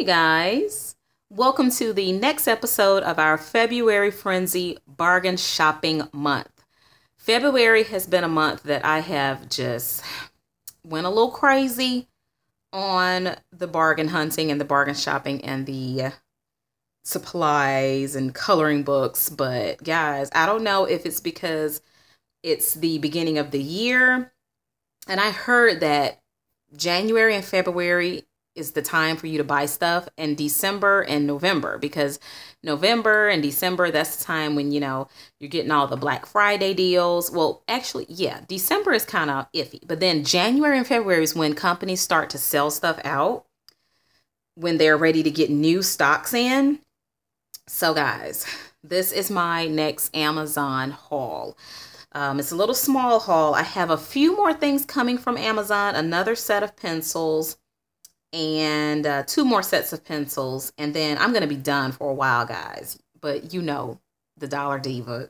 Hey guys, welcome to the next episode of our February Frenzy Bargain Shopping Month. February has been a month that I have just went a little crazy on the bargain hunting and the bargain shopping and the supplies and coloring books. But guys, I don't know if it's because it's the beginning of the year, and I heard that January and February is the time for you to buy stuff, and December and November, because November and December, that's the time when, you're getting all the Black Friday deals. Well, actually, yeah, December is kind of iffy, but then January and February is when companies start to sell stuff out, when they're ready to get new stocks in. So guys, this is my next Amazon haul. It's a little small haul. I have a few more things coming from Amazon, another set of pencils, and 2 more sets of pencils, and then I'm going to be done for a while, guys. But the Dollar Diva,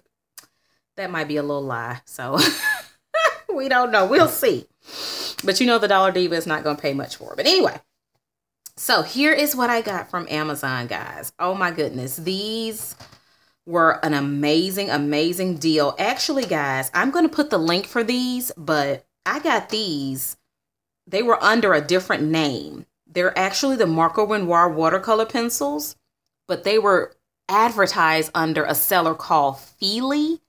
that might be a little lie, so we don't know. We'll see. But the Dollar Diva is not going to pay much for it. But anyway, so here is what I got from Amazon, guys. Oh my goodness, these were an amazing deal. Actually, guys, I'm going to put the link for these, but I got these. They were under a different name. They're actually the Marco Renoir watercolor pencils, but they were advertised under a seller called Feely.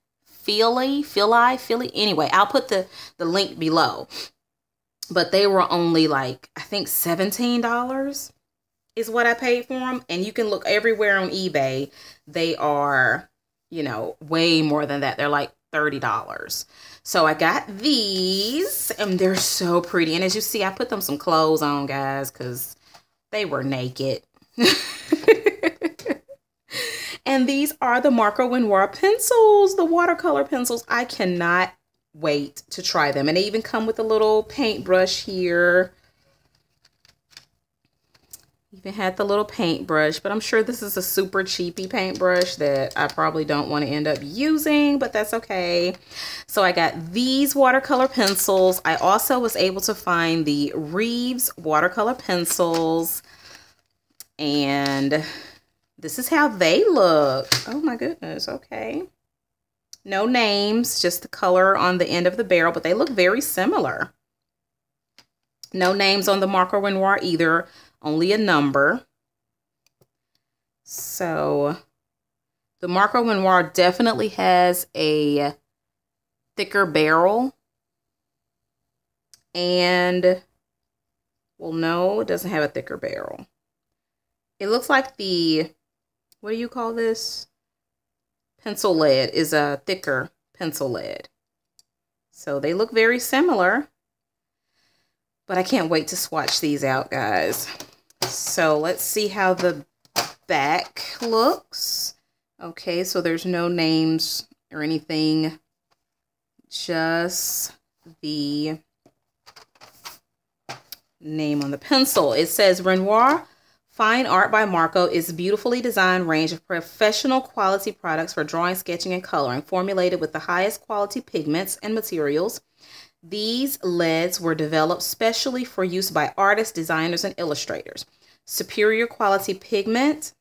Anyway, I'll put the link below. But they were only I think $17 is what I paid for them. And you can look everywhere on eBay. They are, way more than that. They're like $30. So I got these, and they're so pretty. And as you see, I put them some clothes on, guys, because they were naked. And these are the Marco Renoir pencils, the watercolor pencils. I cannot wait to try them. And they even come with a little paintbrush here. Even had the little paintbrush, but I'm sure this is a super cheapy paintbrush that I probably don't want to end up using, but that's okay. So I got these watercolor pencils. I also was able to find the Reeves watercolor pencils, and this is how they look. Oh my goodness, okay. No names, just the color on the end of the barrel, but they look very similar. No names on the Marco Renoir either. Only a number. So the Marco Renoir definitely has a thicker barrel. And, well, no, it doesn't have a thicker barrel. It looks like the, what do you call this? Pencil lead is a thicker pencil lead. So they look very similar. But I can't wait to swatch these out, guys. So let's see how the back looks. Okay, so there's no names or anything. Just the name on the pencil. It says Renoir Fine Art by Marco is a beautifully designed range of professional quality products for drawing, sketching, and coloring, formulated with the highest quality pigments and materials. These leads were developed specially for use by artists, designers, and illustrators. Superior quality pigment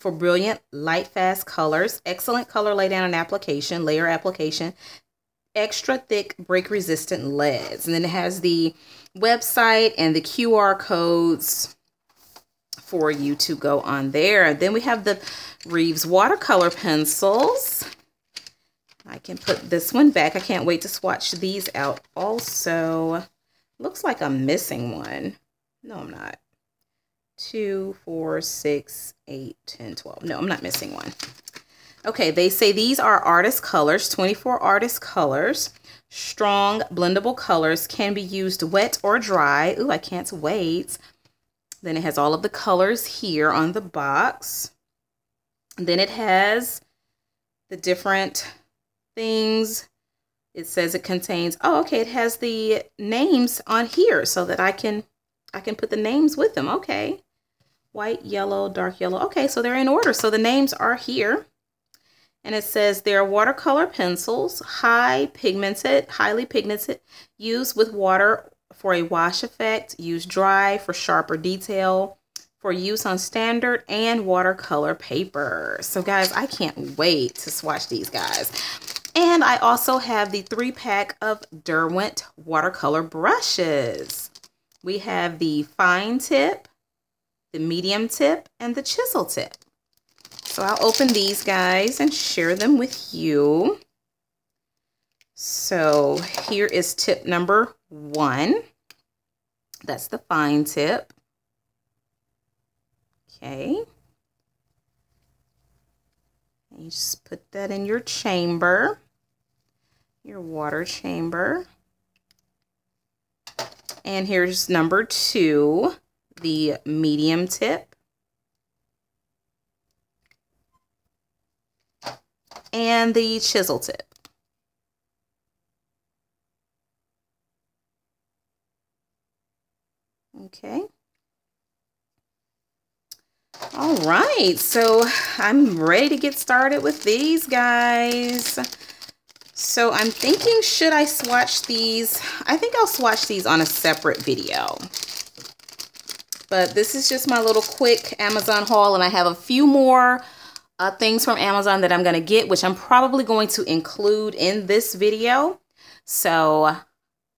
for brilliant, light, fast colors. Excellent color laydown and application, layer application. Extra thick, break-resistant leads. And then it has the website and the QR codes for you to go on there. And then we have the Reeves watercolor pencils. I can put this one back. I can't wait to swatch these out also. Looks like I'm missing one. No, I'm not. 2, 4, 6, 8, 10, 12. No, I'm not missing one. Okay, they say these are artist colors, 24 artist colors. Strong, blendable colors can be used wet or dry. Ooh, I can't wait. Then it has all of the colors here on the box. And then it has the different things. It says it contains, oh, okay, it has the names on here so that I can put the names with them. Okay. White, yellow, dark yellow. Okay, so they're in order. So the names are here. And it says they're watercolor pencils, highly pigmented, used with water for a wash effect, used dry for sharper detail, for use on standard and watercolor paper. So guys, I can't wait to swatch these guys. And I also have the 3-pack of Derwent watercolor brushes. We have the fine tip, the medium tip, and the chisel tip. So I'll open these guys and share them with you. So here is tip number 1. That's the fine tip. Okay. And you just put that in your chamber, your water chamber. And here's number 2, the medium tip. And the chisel tip. Okay. All right, so I'm ready to get started with these guys. So I'm thinking, should I swatch these? I think I'll swatch these on a separate video. But this is just my little quick Amazon haul, and I have a few more things from Amazon that I'm going to get, which I'm probably going to include in this video. So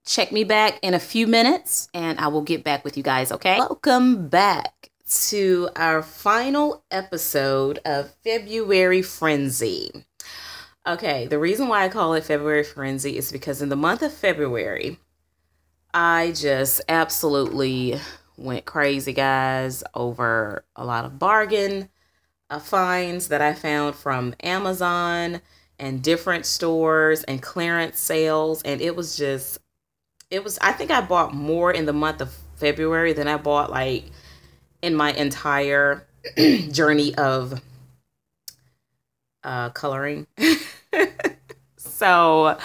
check me back in a few minutes, and I will get back with you guys, okay? Welcome back to our final episode of February Frenzy. Okay, the reason why I call it February Frenzy is because in the month of February, I just absolutely went crazy, guys, over a lot of bargain finds that I found from Amazon and different stores and clearance sales. And I think I bought more in the month of February than I bought like in my entire journey of coloring. So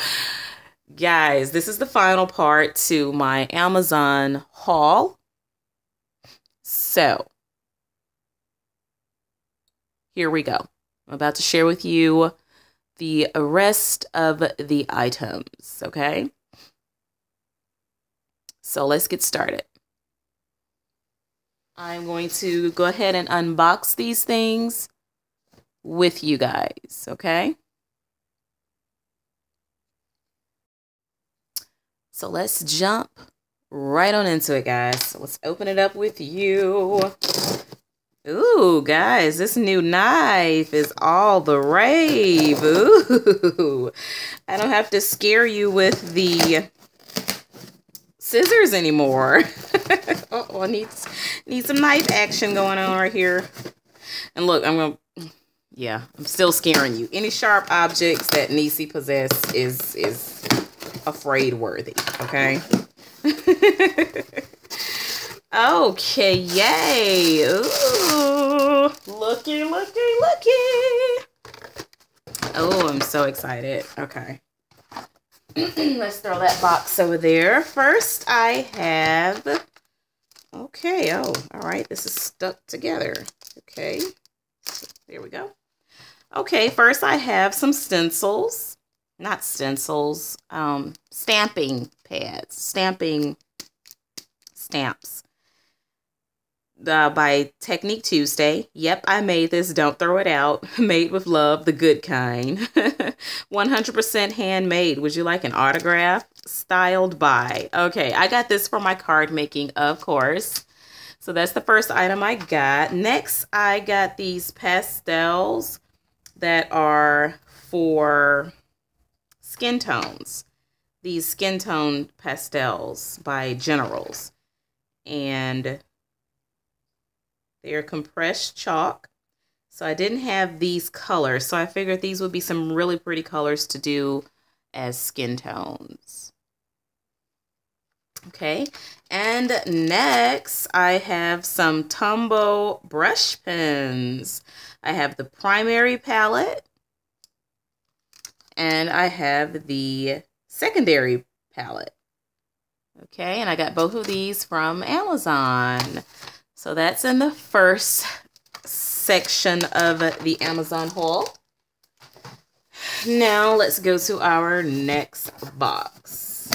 guys, this is the final part to my Amazon haul. So here we go. I'm about to share with you the rest of the items, okay? So let's get started. I'm going to go ahead and unbox these things with you guys, okay? So let's jump right on into it, guys. So let's open it up with you. Ooh, guys, this new knife is all the rave. Ooh, I don't have to scare you with the scissors anymore. Oh, I need some knife action going on right here. And look, I'm still scaring you. Any sharp objects that Nisi possess is afraid worthy, okay? Okay, yay. Ooh, looky. Oh, I'm so excited. Okay. Let's throw that box over there. First, I have, okay, oh, all right, this is stuck together. Okay, there we go. Okay, first I have some stencils. Not stencils, stamping pads, stamps. By Technique Tuesday. Yep, I made this. Don't throw it out. Made with love, the good kind. 100% handmade. Would you like an autograph? Styled by. Okay, I got this for my card making, of course. So that's the first item I got. Next, I got these pastels that are for skin tones. These skin tone pastels by Generals. And they're compressed chalk. So I didn't have these colors. So I figured these would be some really pretty colors to do as skin tones. Okay. And next I have some Tombow brush pens. I have the primary palette. And I have the secondary palette. Okay. And I got both of these from Amazon. So that's in the first section of the Amazon haul. Now let's go to our next box.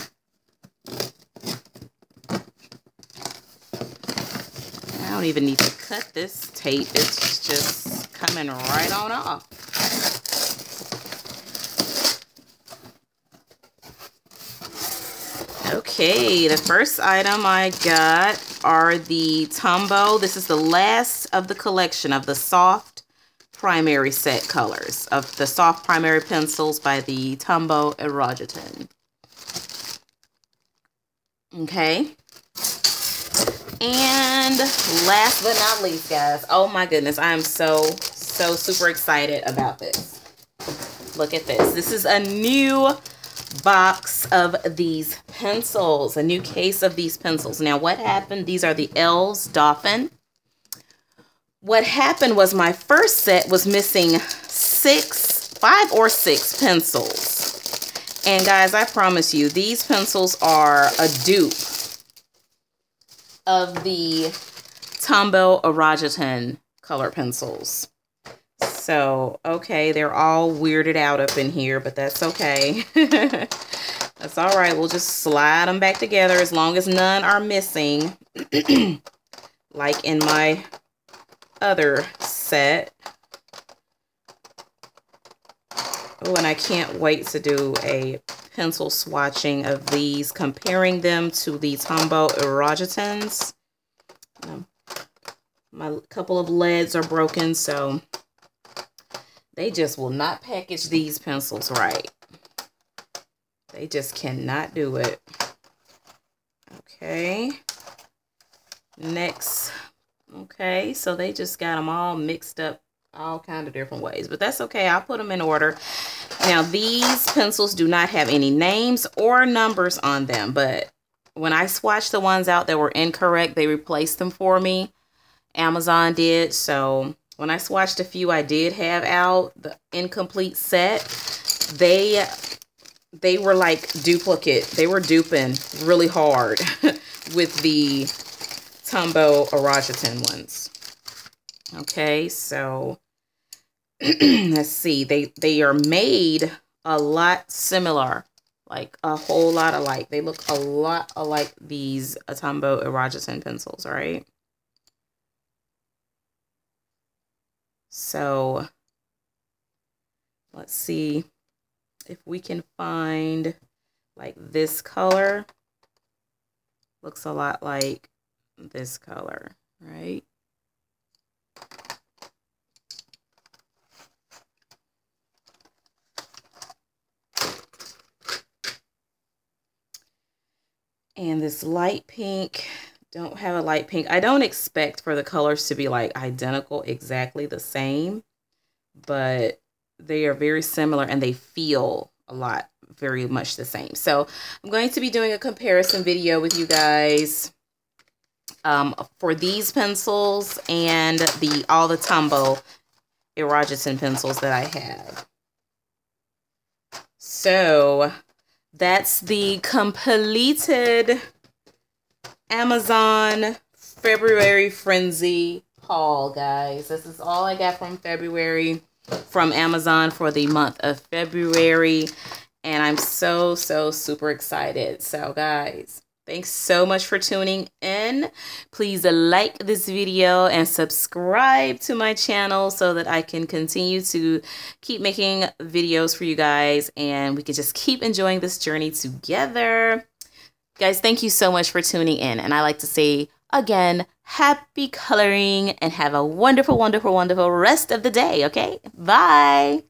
don't even need to cut this tape. It's just coming right on off. Okay, the first item I got are the Tombow. This is the last of the collection of the soft primary set colors of the soft primary pencils by the Tombow irojiten. Okay. And last but not least, guys, oh my goodness, I am so super excited about this. Look at this. This is a new box of these pencils, a new case of these pencils. Now, what happened? These are the Elves Dolphin. What happened was my first set was missing 5 or 6 pencils. And guys, I promise you, these pencils are a dupe of the Tombow irojiten color pencils. So, okay, they're all weirded out up in here, but that's okay. That's all right. We'll just slide them back together as long as none are missing. Like in my other set. Oh, and I can't wait to do a pencil swatching of these, comparing them to the Tombow irojitens. My couple of leads are broken, so they just will not package these pencils right. They just cannot do it. Okay. Next. Okay, so they just got them all mixed up all kind of different ways, but that's okay. I'll put them in order. Now, these pencils do not have any names or numbers on them, but when I swatched the ones out that were incorrect, they replaced them for me. Amazon did. So when I swatched a few I did have out, the incomplete set, they were like duplicate. They were duping really hard with the Tombow irojiten ones. Okay, so let's see. They are made a lot similar, like a whole lot alike. They look a lot alike these Tombow irojiten pencils, right? So let's see if we can find like this color. Looks a lot like this color, right? And this light pink, don't have a light pink. I don't expect for the colors to be like identical, exactly the same, but they are very similar and they feel a lot, very much the same. So I'm going to be doing a comparison video with you guys for these pencils and all the Tombow irojiten pencils that I have. So that's the completed Amazon February Frenzy haul, guys. This is all I got from February from Amazon for the month of February. And I'm so super excited. So guys, thanks so much for tuning in. Please like this video and subscribe to my channel so that I can continue to keep making videos for you guys and we can just keep enjoying this journey together. Guys, thank you so much for tuning in. And I like to say again, happy coloring and have a wonderful rest of the day. Okay, bye.